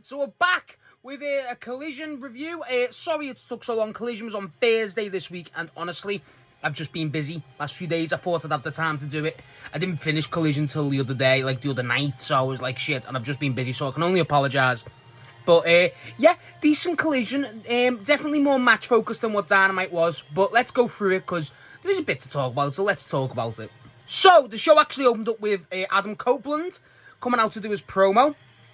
So we're back with a Collision review. Sorry it took so long. Collision was on Thursday this week, and honestly, I've just been busy last few days. I thought I'd have the time to do it. I didn't finish Collision till the other day, like the other night, so I was like, shit, and I've just been busy, so I can only apologise. But, yeah, decent Collision. Definitely more match-focused than what Dynamite was, but let's go through it, because there is a bit to talk about, so let's talk about it. So, the show actually opened up with Adam Copeland coming out to do his promo.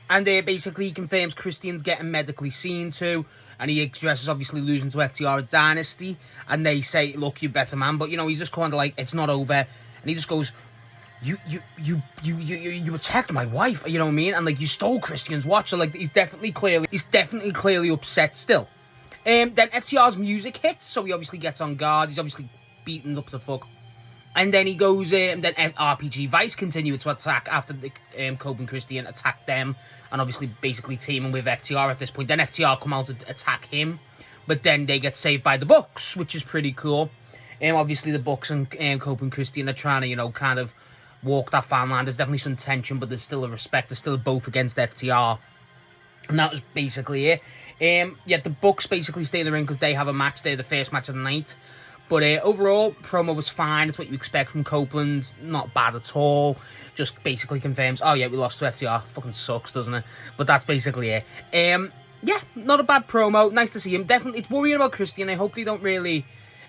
And basically he confirms Christian's getting medically seen to. And he addresses obviously losing to FTR at Dynasty. And they say, look, you're better man. But, you know, he's just kind of like, it's not over. And he just goes, you attacked my wife. You know what I mean? And like, you stole Christian's watch. So like, he's definitely clearly upset still. Then FTR's music hits. So he obviously gets on guard. He's obviously beaten up to fuck. And then he goes, and then RPG Vice continue to attack after the Cope and Christian attack them. And obviously basically teaming with FTR at this point. Then FTR come out to attack him. But then they get saved by the Bucks, which is pretty cool. Obviously the Bucks and Cope and Christian are trying to, you know, kind of walk that fine line. There's definitely some tension, but there's still a respect. They're still both against FTR. And that was basically it. Yeah, the Bucks basically stay in the ring because they have a match. They're the first match of the night. But overall, promo was fine. It's what you expect from Copeland. Not bad at all. Just basically confirms, oh yeah, we lost to FTR. Fucking sucks, doesn't it? But that's basically it. Yeah, not a bad promo. Nice to see him. Definitely, it's worrying about Christian. I hope they don't really...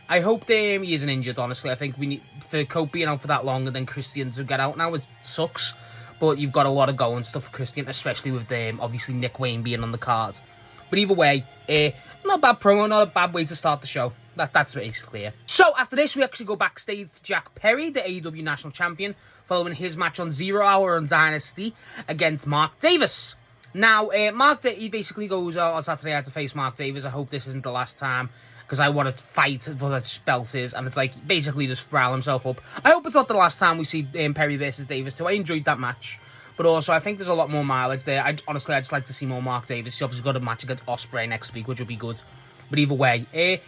I hope he isn't injured, honestly. I think we need... For Cope being out for that long and then Christian to get out now, it sucks. But you've got a lot of going stuff for Christian, especially with obviously Nick Wayne being on the card. But either way, not a bad promo, not a bad way to start the show. That's basically it. So, after this, we actually go backstage to Jack Perry, the AEW National Champion, following his match on 0 Hour on Dynasty against Mark Davis. Now, he basically goes, on Saturday I had to face Mark Davis. I hope this isn't the last time, because I want to fight for the belt is. And it's like, basically just rile himself up. I hope it's not the last time we see Perry versus Davis too. I enjoyed that match. But also, I think there's a lot more mileage there. Honestly, I'd just like to see more Mark Davis. He's obviously got a match against Ospreay next week, which will be good. But either way,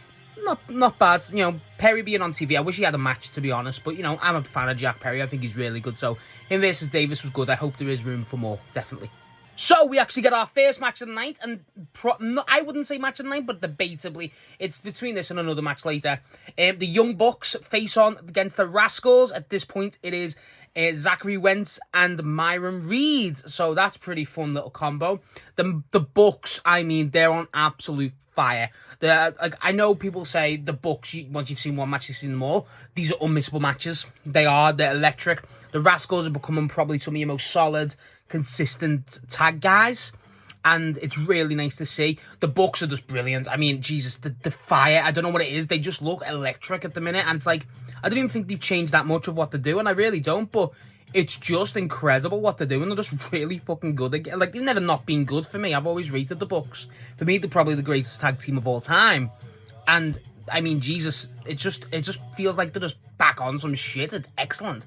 not bad. You know, Perry being on TV, I wish he had a match, to be honest. But, you know, I'm a fan of Jack Perry. I think he's really good. So, him versus Davis was good. I hope there is room for more, definitely. So, we actually get our first match of the night. And I wouldn't say match of the night, but debatably, it's between this and another match later. The Young Bucks face on against the Rascalz. At this point, it is Zachary Wentz and Myron Reed. So that's pretty fun little combo. The Bucks, I mean, they're on absolute fire. Like, I know people say the Bucks, once you've seen one match, you've seen them all. These are unmissable matches. They're electric. The Rascalz are becoming probably some of your most solid, consistent tag guys. And it's really nice to see. The Bucks are just brilliant. I mean, Jesus, the fire, I don't know what it is. They just look electric at the minute. And it's like, I don't even think they've changed that much of what they're doing. I really don't. But it's just incredible what they're doing. They're just really fucking good. Like, they've never not been good for me. I've always rated the Bucks. For me, they're probably the greatest tag team of all time. And, I mean, Jesus, it just feels like they're just back on some shit. It's excellent.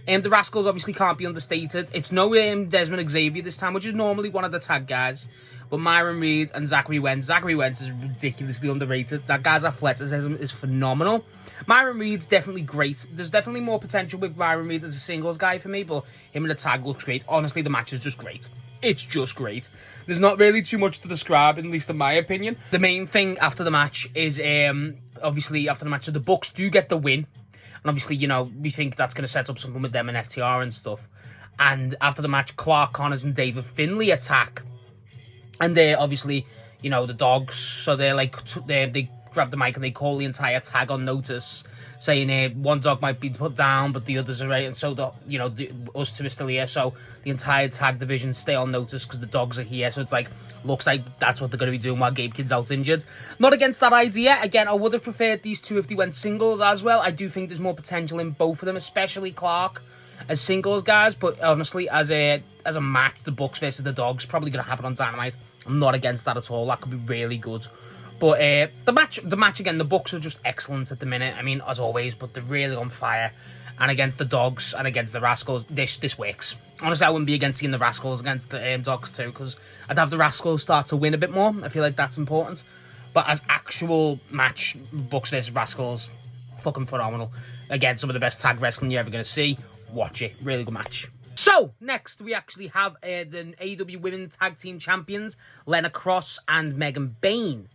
The Rascalz obviously can't be understated. It's no Desmond Xavier this time, which is normally one of the tag guys. But Myron Reed and Zachary Wentz. Zachary Wentz is ridiculously underrated. That guy's athleticism is phenomenal. Myron Reed's definitely great. There's definitely more potential with Myron Reed as a singles guy for me, but him in the tag looks great. Honestly, the match is just great. It's just great. There's not really too much to describe, at least in my opinion. The main thing after the match is, obviously, after the match, so the Bucks do get the win. And obviously, you know, we think that's going to set up something with them and FTR and stuff. And after the match, Connors and David Finlay attack. And they're obviously, you know, the dogs. So they're like, they grab the mic and they call the entire tag on notice, saying one dog might be put down, but the others are right. And so, us two are still here. So the entire tag division stay on notice because the dogs are here. So it's like, looks like that's what they're going to be doing while Gabe Kidd's out injured. Not against that idea. Again, I would have preferred these two if they went singles as well. I do think there's more potential in both of them, especially Clark as singles guys. But honestly, as a match, the Bucks versus the Dogs, probably going to happen on Dynamite. I'm not against that at all. That could be really good. But the match again, the Bucks are just excellent at the minute. I mean, as always, but they're really on fire. And against the Dogs and against the Rascalz, this works. Honestly, I wouldn't be against seeing the Rascalz against the Dogs too, because I'd have the Rascalz start to win a bit more. I feel like that's important. But as actual match, Bucks versus Rascalz, fucking phenomenal. Again, some of the best tag wrestling you're ever going to see. Watch it. Really good match. So, next we actually have the AEW Women's Tag Team Champions, Lena, Kross, and Bayne.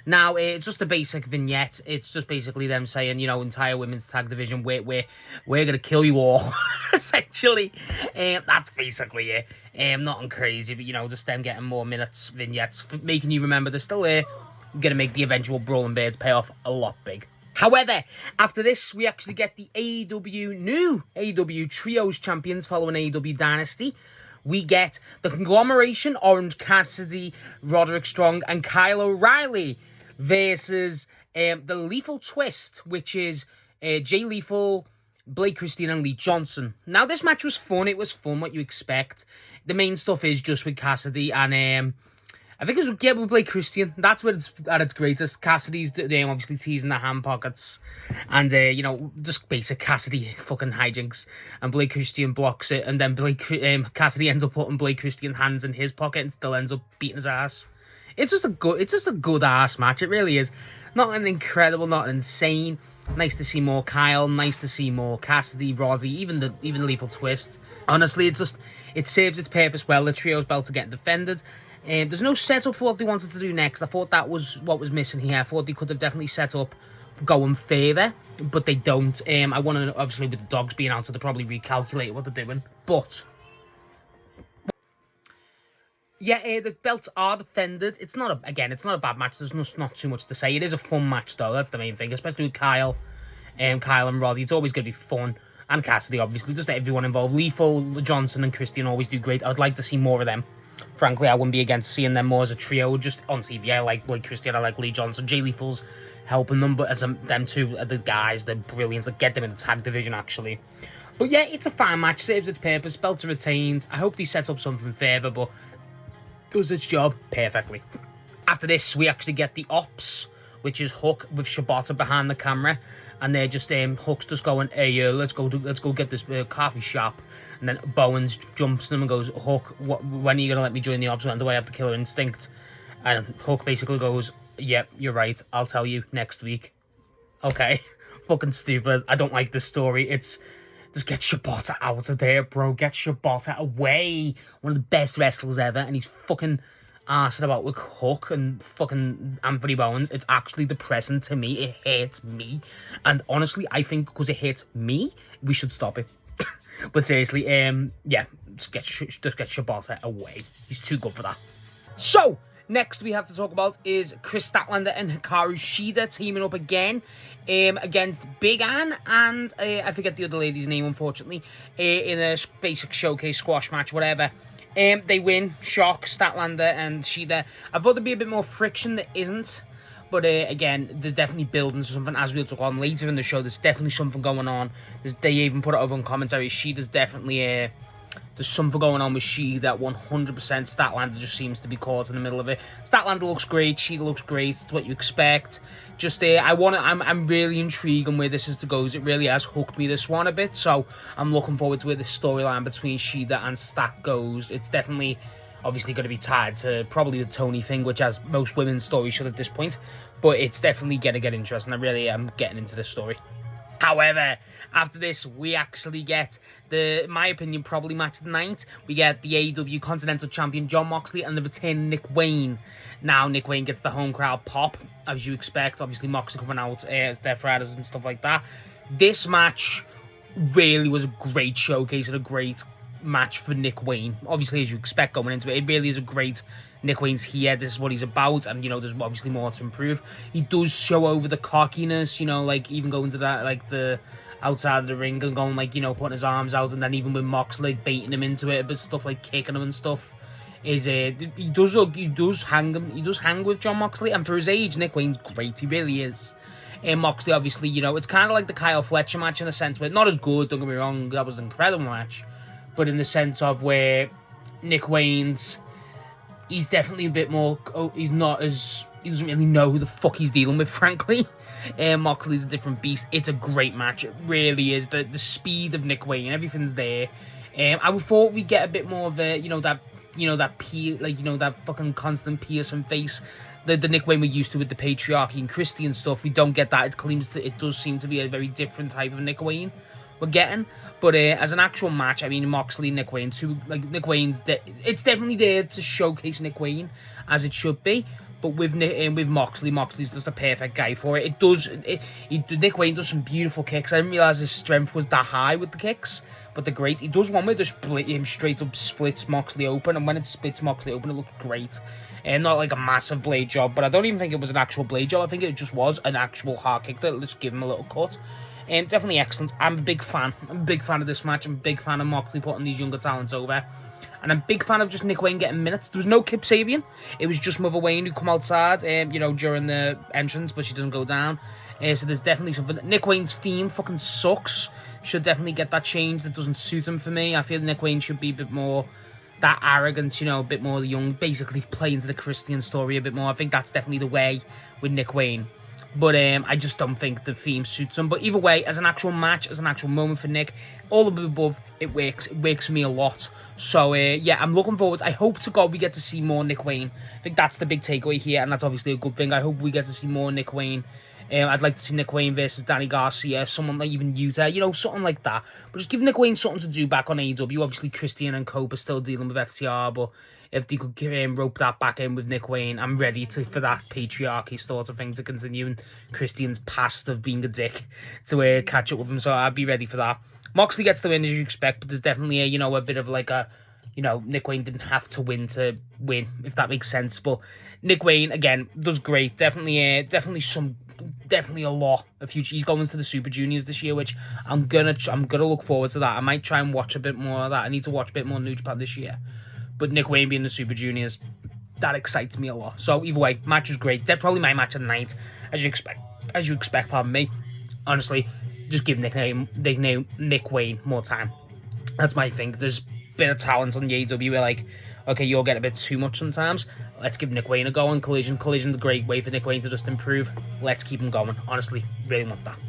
Now, it's just a basic vignette. It's just basically them saying, you know, entire women's tag division, we're going to kill you all, essentially. That's basically it. Nothing crazy, but, you know, just them getting more minutes, vignettes, making you remember they're still here. Going to make the eventual Brawling Birds pay off a lot big. However, after this, we actually get the new AEW Trios Champions following AEW Dynasty. We get the conglomeration, Orange Cassidy, Roderick Strong, and Kyle O'Reilly versus the Lethal Twist, which is Jay Lethal, Blake Christian, and Lee Johnson. Now, this match was fun. It was fun, what you expect. The main stuff is just with Cassidy, and I think it's with Blake Christian. That's where it's at its greatest. Cassidy's obviously teasing the hand pockets. And, you know, just basic Cassidy fucking hijinks. And Blake Christian blocks it. And then Cassidy ends up putting Blake Christian's hands in his pocket and still ends up beating his ass. It's just a good ass match. It really is. Not an incredible, not insane. Nice to see more Kyle. Nice to see more Cassidy, Roddy, even Lethal Twist. Honestly, it serves its purpose well. The trio's belt to get defended. There's no setup for what they wanted to do next. I thought that was what was missing here. I thought they could have definitely set up going further, but they don't. I want to, obviously, with the dogs being out, so they probably recalculate what they're doing. But yeah, the belts are defended. It's not a bad match. There's not too much to say. It is a fun match though. That's the main thing, especially with Kyle and Roddy. It's always going to be fun. And Cassidy, obviously, just everyone involved. Lethal, Johnson, and Christian always do great. I'd like to see more of them. Frankly, I wouldn't be against seeing them more as a trio, just on TV. I like Blake Christian, I like Lee Johnson. Jay Lethal's helping them, but as them two are the guys, they're brilliant. Like, get them in the tag division, actually. But yeah, it's a fine match, serves its purpose, belts are retained. I hope they set up something further, but does its job perfectly. After this, we actually get the Ops, which is Hook with Shibata behind the camera, and they're just Hook's just going, hey, let's go get this coffee shop. And then Bowens jumps them and goes, Hook, when are you going to let me join the Ops? When do I have the killer instinct? And Hook basically goes, yep, you're right. I'll tell you next week. Okay. Fucking stupid. I don't like this story. It's, just get Shibata out of there, bro. Get Shibata away. One of the best wrestlers ever. And he's fucking arsing about with Hook and fucking Anthony Bowens. It's actually depressing to me. It hurts me. And honestly, I think because it hurts me, we should stop it. But seriously, yeah, just get Shibata away. He's too good for that. So, next we have to talk about is Kris Statlander and Hikaru Shida teaming up again against Big Ann and I forget the other lady's name, unfortunately, in a basic showcase squash match, whatever. They win. Shock, Statlander and Shida. I thought there'd be a bit more friction. There isn't. But again, they're definitely building something, as we'll talk on later in the show. There's definitely something going on. They even put it over on commentary. Sheeta's definitely there's something going on with Sheeta that 100% Statlander just seems to be caught in the middle of it. Statlander looks great. Sheeta looks great. It's what you expect. Just I'm really intrigued on where this is to go. It really has hooked me, this one, a bit. So I'm looking forward to where the storyline between Sheeta and Stat goes. It's definitely obviously going to be tied to probably the Tony thing, which has most women's stories should at this point. But it's definitely going to get interesting. I really am getting into this story. However, after this, we actually get in my opinion, probably match of the night. We get the AEW Continental Champion Jon Moxley and the returning Nick Wayne. Now, Nick Wayne gets the home crowd pop, as you expect. Obviously, Moxley coming out as Death Riders and stuff like that. This match really was a great showcase and a great match for Nick Wayne. Obviously, as you expect going into it, it really is a great Nick Wayne's here. This is what he's about, and you know, there's obviously more to improve. He does show over the cockiness, you know, like even going to that, like the outside of the ring and going, like, you know, putting his arms out, and then even with Moxley baiting him into it, but stuff like kicking him and stuff. He does hang with Jon Moxley, and for his age, Nick Wayne's great. He really is. And Moxley, obviously, you know, it's kind of like the Kyle Fletcher match in a sense, but not as good. Don't get me wrong, that was an incredible match. But in the sense of where Nick Wayne's, he's definitely a bit more, he doesn't really know who the fuck he's dealing with, frankly. Moxley's a different beast. It's a great match. It really is. The speed of Nick Wayne, everything's there. I would thought we'd get a bit more of a, that fucking constant piercing face. The Nick Wayne we're used to with the patriarchy and Christian stuff. We don't get that. It does seem to be a very different type of Nick Wayne. we're getting. But as an actual match, I mean, Moxley, Nick Wayne, Nick Wayne's, it's definitely there to showcase Nick Wayne as it should be. But with Moxley, Moxley's just a perfect guy for it. Nick Wayne does some beautiful kicks. I didn't realise his strength was that high with the kicks, but they're great. He does one where him straight up splits Moxley open, and when it splits Moxley open, it looks great. And not like a massive blade job, but I don't even think it was an actual blade job. I think it just was an actual hard kick that let's give him a little cut. Definitely excellent. I'm a big fan. I'm a big fan of this match. I'm a big fan of Moxley putting these younger talents over. And I'm a big fan of just Nick Wayne getting minutes. There was no Kip Sabian. It was just Mother Wayne who come outside, during the entrance, but she doesn't go down. So there's definitely something. Nick Wayne's theme fucking sucks. Should definitely get that changed. That doesn't suit him for me. I feel Nick Wayne should be a bit more that arrogance, a bit more young, basically play into the Christian story a bit more. I think that's definitely the way with Nick Wayne. But I just don't think the theme suits him. But either way, as an actual match, as an actual moment for Nick, all of the above, it works. It works for me a lot. So, I'm looking forward. I hope to God we get to see more Nick Wayne. I think that's the big takeaway here, and that's obviously a good thing. I hope we get to see more Nick Wayne. I'd like to see Nick Wayne versus Danielle Garcia, someone like even Utah, something like that. But just give Nick Wayne something to do back on AEW. Obviously, Christian and Cope are still dealing with FTR, but if they could rope that back in with Nick Wayne, I'm ready for that patriarchy sort of thing to continue. And Christian's past of being a dick to catch up with him, so I'd be ready for that. Moxley gets the win as you expect, but there's definitely a bit of like a, Nick Wayne didn't have to win, if that makes sense. But Nick Wayne again does great. Definitely a lot of future. He's going to the Super Juniors this year, which I'm gonna look forward to that. I might try and watch a bit more of that. I need to watch a bit more New Japan this year. But Nick Wayne being the Super Juniors, that excites me a lot. So either way, match was great. That's probably my match of the night, as you expect. Pardon me. Honestly, just give Nick Wayne more time. That's my thing. There's a bit of talent on the AEW where okay, you'll get a bit too much sometimes. Let's give Nick Wayne a go on Collision. Collision's a great way for Nick Wayne to just improve. Let's keep him going. Honestly, really want that.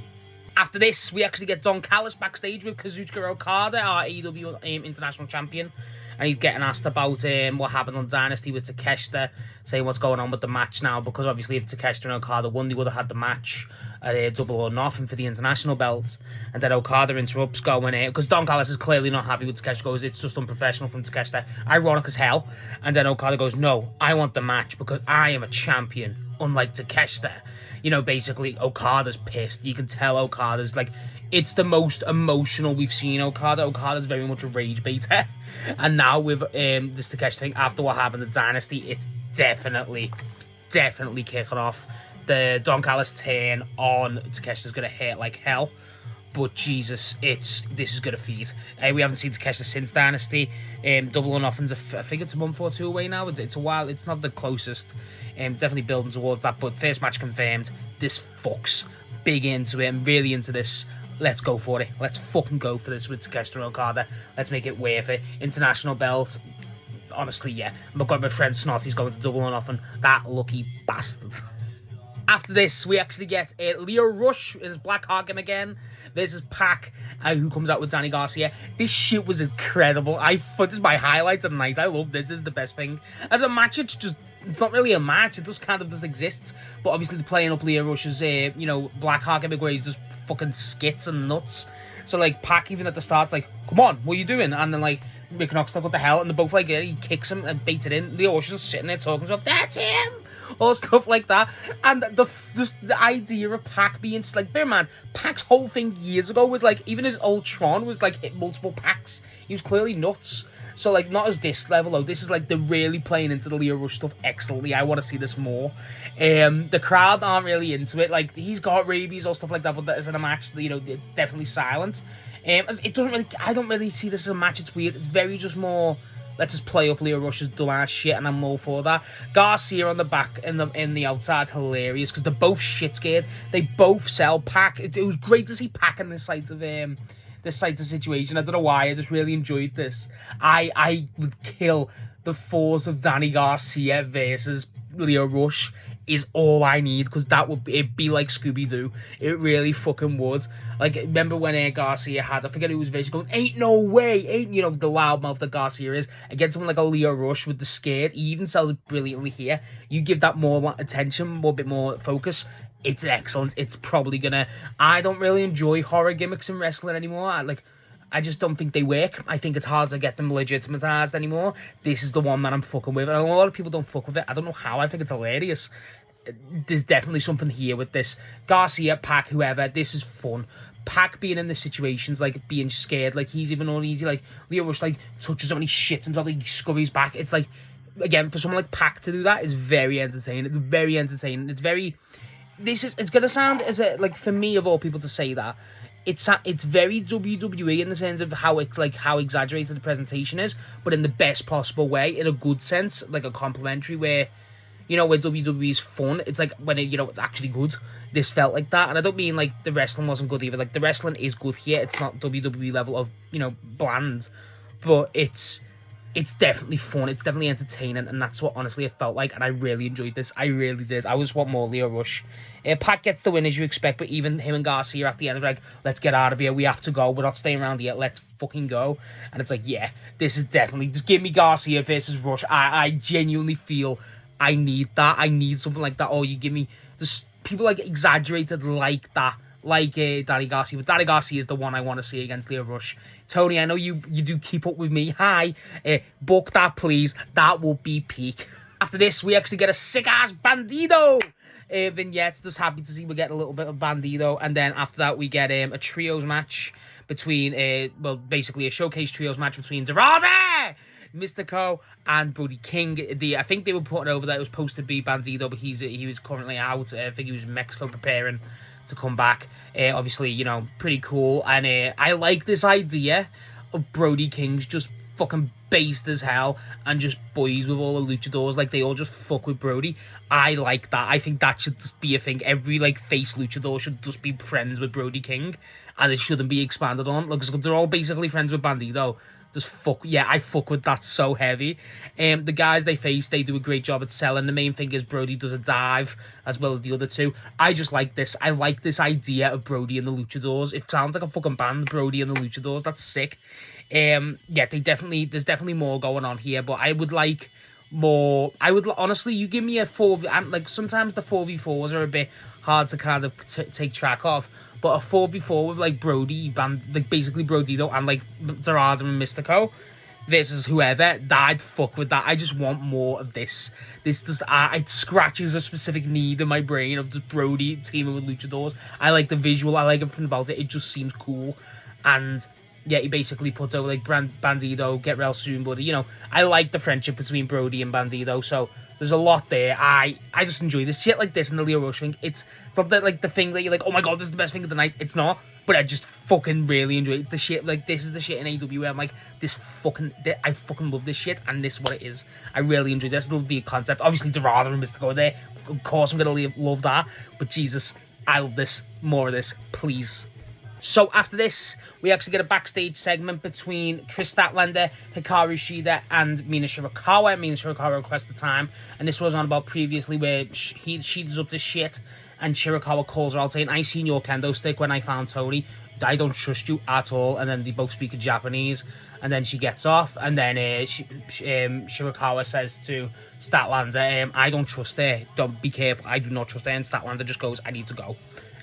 After this, we actually get Don Callis backstage with Kazuchika Okada, our AEW International Champion. And he's getting asked about what happened on Dynasty with Takeshita, saying what's going on with the match now, because obviously if Takeshita and Okada won, they would have had the match at Double or Nothing for the international belt. And then Okada interrupts going, because Don Callis is clearly not happy with Takeshita, goes, it's just unprofessional from Takeshita, ironic as hell. And then Okada goes, no, I want the match because I am a champion, unlike Takeshita. Basically, Okada's pissed. You can tell Okada's it's the most emotional we've seen Okada. Okada's very much a rage baiter. And now with this Takeshita thing, after what happened at Dynasty, it's definitely kicking off. The Don Callis turn on Takeshita's going to hurt like hell. But Jesus, this is going to feed. We haven't seen Takeshita since Dynasty. Double or Nothing's, I think it's a month or two away now. It's a while. It's not the closest. Definitely building towards that. But first match confirmed. This fucks big into it. I'm really into this. Let's go for it. Let's fucking go for this with Takeshita and Okada. Let's make it worth it. International belt. Honestly, yeah. I've got my friend Snotty's going to Double or Nothing. That lucky bastard. After this, we actually get Lio Rush in his Black Arkham again. This is Pac, who comes out with Danielle Garcia. This shit was incredible. This is my highlight of the night. I love this. This is the best thing. As a match, it's not really a match. It just kind of just exists. But obviously, they're playing up Lio Rush's, Black Arkham where he's just fucking skits and nuts. So, Pac, even at the start's come on, what are you doing? And then, Rick Knox, what the hell? And they're both he kicks him and baits it in. Lio Rush is just sitting there talking to himself, that's him! All stuff like that. And the idea of Pac being bear in mind, Pac's whole thing years ago was even his old Tron was hit multiple Pacs. He was clearly nuts. So not as this level though. This is they're really playing into the Lio Rush stuff excellently. I want to see this more. The crowd aren't really into it. He's got rabies or stuff like that, but that isn't a match. It's definitely silent. It doesn't really. I don't really see this as a match. It's weird. It's very just more. Let's just play up Lio Rush's dumbass shit, and I'm all for that. Garcia on the back and in the outside, hilarious because they're both shit scared. They both sell Pac. It was great to see Pac in this side of situation. I don't know why. I just really enjoyed this. I would kill the force of Danielle Garcia versus Lio Rush is all I need, because that would be like Scooby-Doo. It really fucking would. Remember when Garcia had, I forget who was basically going, ain't no way, the loudmouth that Garcia is, against someone like a Lio Rush with the scared. He even sells it brilliantly here. You give that more attention, a bit more focus, it's excellent. It's probably gonna... I don't really enjoy horror gimmicks in wrestling anymore. I just don't think they work. I think it's hard to get them legitimatized anymore. This is the one that I'm fucking with. And a lot of people don't fuck with it. I don't know how. I think it's hilarious. There's definitely something here with this. Garcia, Pac, whoever, this is fun. Pac being in the situations, like, being scared, like, he's even uneasy, like, Lio Rush, like, touches him and he shits himself, like, he scurries back. It's like, again, for someone like Pac to do that is very entertaining. It's very entertaining. It's very... It's gonna sound as a, like, for me of all people to say that, it's very WWE in the sense of how it's like how exaggerated the presentation is, but in the best possible way, in a good sense, like a complimentary where, you know, where WWE is fun. It's like when it's actually good. This felt like that, and I don't mean like the wrestling wasn't good either. Like the wrestling is good here. It's not WWE level of bland, but it's definitely fun. It's definitely entertaining, and that's what honestly it felt like. And I really enjoyed this. I really did. I just want more Lio Rush. Pac gets the win as you expect, but even him and Garcia at the end are like, let's get out of here. We have to go. We're not staying around here. Let's fucking go. And it's like, yeah, this is definitely... Just give me Garcia versus Rush. I genuinely feel I need that. I need something like that. Or you give me... There's people like exaggerated like that. Like Danny Garcia. But Danny Garcia is the one I want to see against Lio Rush. Tony, I know you do keep up with me. Hi. Book that, please. That will be peak. After this, we actually get a sick-ass Bandido vignette. Just happy to see we're getting a little bit of Bandido. And then after that, we get a trios match between... basically a showcase trios match between Dorada, Místico, and Brody King. I think they were putting over that it was supposed to be Bandido, but he was currently out. I think he was in Mexico preparing to come back. Obviously, pretty cool. And I like this idea of Brody King's just fucking based as hell and just boys with all the luchadors. Like, they all just fuck with Brody. I like that. I think that should just be a thing. Every, face luchador should just be friends with Brody King, and it shouldn't be expanded on. Look, they're all basically friends with Bandido. Just fuck, yeah, I fuck with that so heavy. The guys they face, they do a great job at selling. The main thing is Brody does a dive, as well as the other two. I just like this. I like this idea of Brody and the Luchadors. It sounds like a fucking band, Brody and the Luchadors. That's sick. Yeah, there's definitely more going on here, but I would like more. Honestly, you give me a 4. Sometimes the 4v4s are a bit hard to kind of take track of. But a 4v4 with Brody, basically Bandido and Dorada and Místico versus whoever, I'd fuck with that. I just want more of this. This just it scratches a specific need in my brain of just Brody teaming with luchadors. I like the visual. I like everything about it. It just seems cool. And yeah, he basically puts over Bandido, get real soon, buddy. I like the friendship between Brody and Bandido, so there's a lot there. I just enjoy this shit like this in the Lio Rush thing. It's not that the thing that you're like, oh my god, this is the best thing of the night. It's not, but I just fucking really enjoy it. It's the shit, this is the shit in AEW where I'm like, I fucking love this shit, and this is what it is. I really enjoy this. I love the concept. Obviously, Dorada and Místico are there. Of course, I'm gonna love that, but Jesus, I love this. More of this, please. So after this, we actually get a backstage segment between Kris Statlander, Hikaru Shida, and Mina Shirakawa. Mina Shirakawa requests the time, and this was on about previously where Shida's up to shit, and Shirakawa calls her out saying, I seen your kendo stick when I found Tony. I don't trust you at all. And then they both speak in Japanese, and then she gets off, and then Shirakawa says to Statlander, I don't trust her. Don't be careful. I do not trust her. And Statlander just goes, I need to go.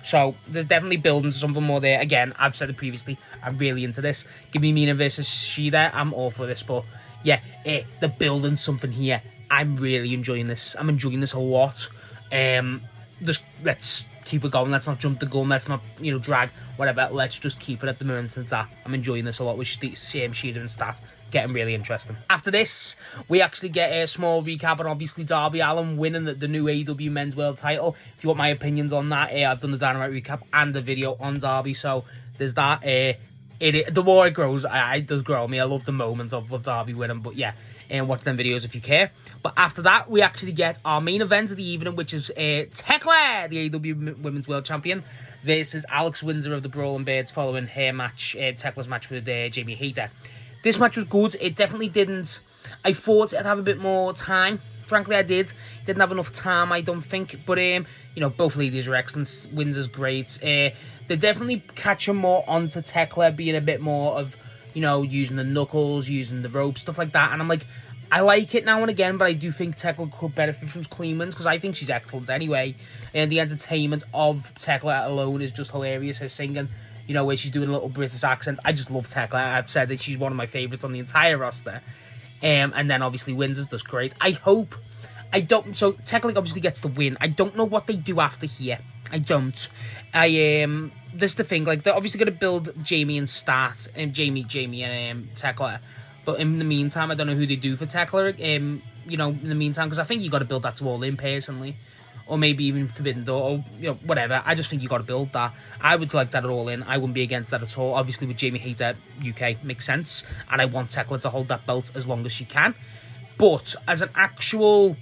So there's definitely building to something more there. Again, I've said it previously, I'm really into this. Give me Mina versus Shida, I'm all for this. But yeah, they're building something here. I'm really enjoying this. I'm enjoying this a lot. Just let's keep it going. Let's not jump the gun. Let's not, drag, whatever. Let's just keep it at the moment since that. I'm enjoying this a lot with Shida and Stat. Getting really interesting. After this, we actually get a small recap on obviously Darby Allin winning the new AEW Men's World title. If you want my opinions on that, I've done the Dynamite recap and the video on Darby, so there's that. The more it grows, it does grow on me. I love the moments of Darby winning, but yeah, watch them videos if you care. But after that, we actually get our main event of the evening, which is Tekla, the AEW Women's World Champion, versus Alex Windsor of the Brawling Birds following her match, Tekla's match with Jamie Hayter. This match was good. It definitely didn't... I thought it'd have a bit more time. Frankly, I did. Didn't have enough time, I don't think. But, both ladies are excellent. Windsor's great. They're definitely catching more onto Tekla, being a bit more of, using the knuckles, using the rope, stuff like that. And I'm like, I like it now and again, but I do think Tekla could benefit from clean wins, because I think she's excellent anyway. And the entertainment of Tekla alone is just hilarious. Her singing, you know, where she's doing a little British accent. I just love Tekla. I've said that she's one of my favourites on the entire roster. And then obviously wins is just great. So Tekla obviously gets the win. I don't know what they do after here. I don't. This is the thing, like, they're obviously going to build Jamie and Jamie and Tekla. But in the meantime, I don't know who they do for Tekla, you know, in the meantime, because I think you got to build that to All In, personally. Or maybe even Forbidden Door, or, you know, whatever. I just think you got to build that. I would like that at All In. I wouldn't be against that at all. Obviously, with Jamie Hayter, UK, makes sense. And I want Tekla to hold that belt as long as she can. But, as an actual...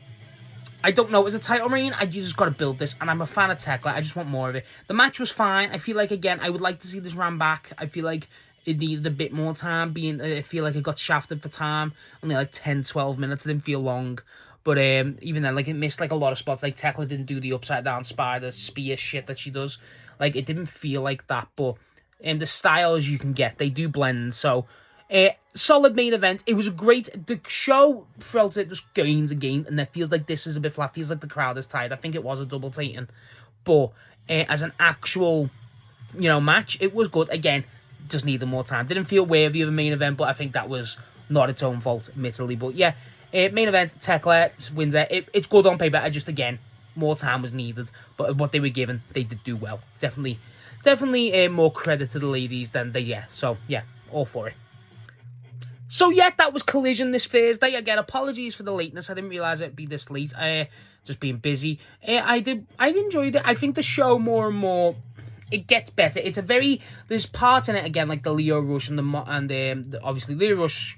I don't know, as a title reign, you just got to build this, and I'm a fan of Tekla. I just want more of it. The match was fine. I feel like, again, I would like to see this ran back. I feel like it needed a bit more time, I feel like it got shafted for time. Only like 10, 12 minutes. It didn't feel long. But even then, like, it missed like a lot of spots. Like, Tekla didn't do the upside down spider spear shit that she does. Like, it didn't feel like that. But the styles you can get, they do blend. So, solid main event. It was the show felt it just gains and gains, and it feels like this is a bit flat. Feels like the crowd is tired. I think it was a double Titan. But as an actual, you know, match, it was good. Again, just needed more time. Didn't feel worthy of a main event, but I think that was not its own fault, admittedly. But yeah, main event, Tekla wins it. It's good on paper. Again, more time was needed. But what they were given, they did do well. Definitely more credit to the ladies than So yeah, all for it. So yeah, that was Collision this Thursday. Again, apologies for the lateness. I didn't realise it'd be this late. Just being busy. I enjoyed it. I think the show more and more, it gets better. There's parts in it, again, like the Lio Rush and obviously Lio Rush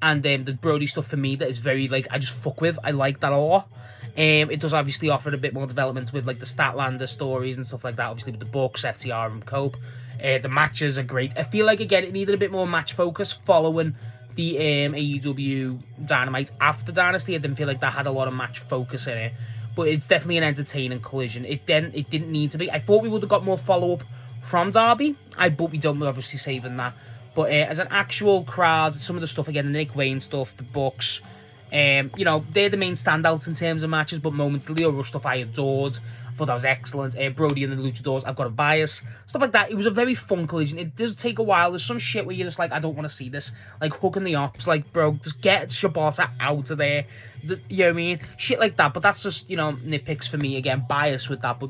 and the Brody stuff for me that is very, like, I just fuck with. I like that a lot. It does obviously offer a bit more development with, like, the Statlander stories and stuff like that, obviously with the books, FTR and Cope. The matches are great. I feel like, again, it needed a bit more match focus following the AEW Dynamite after Dynasty. I didn't feel like that had a lot of match focus in it. But it's definitely an entertaining Collision. It didn't need to be. I thought we would have got more follow-up from Darby. But we don't, we're obviously saving that. But as an actual crowd, some of the stuff, again, the Nick Wayne stuff, the Bucks, you know, they're the main standouts in terms of matches, but moments, the Lio Rush stuff I adored. I thought that was excellent. Brody and the Luchadors, I've got a bias. Stuff like that. It was a very fun Collision. It does take a while. There's some shit where you're just like, I don't want to see this. Like, hooking the ops, like, bro, just get Shibata out of there. You know what I mean? Shit like that. But that's just, you know, nitpicks for me. Again, bias with that, but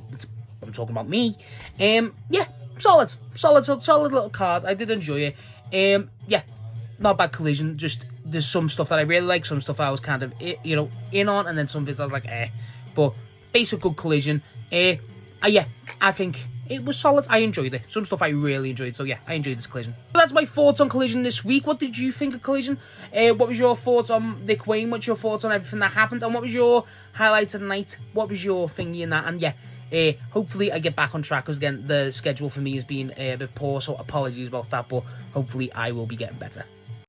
I'm talking about me. Yeah, solid little card. I did enjoy it. Yeah, not bad Collision. Just, there's some stuff that I really like, some stuff I was kind of, you know, in on, and then some bits I was like, But basic good Collision. Yeah, I think it was solid. I enjoyed it. Some stuff I really enjoyed. So yeah, I enjoyed this Collision. So that's my thoughts on Collision this week. What did you think of Collision? What was your thoughts on Nick Wayne? What's your thoughts on everything that happened? And what was your highlight of the night? What was your thingy in that? And yeah, hopefully I get back on track, because again, the schedule for me has been a bit poor, so apologies about that, but hopefully I will be getting better.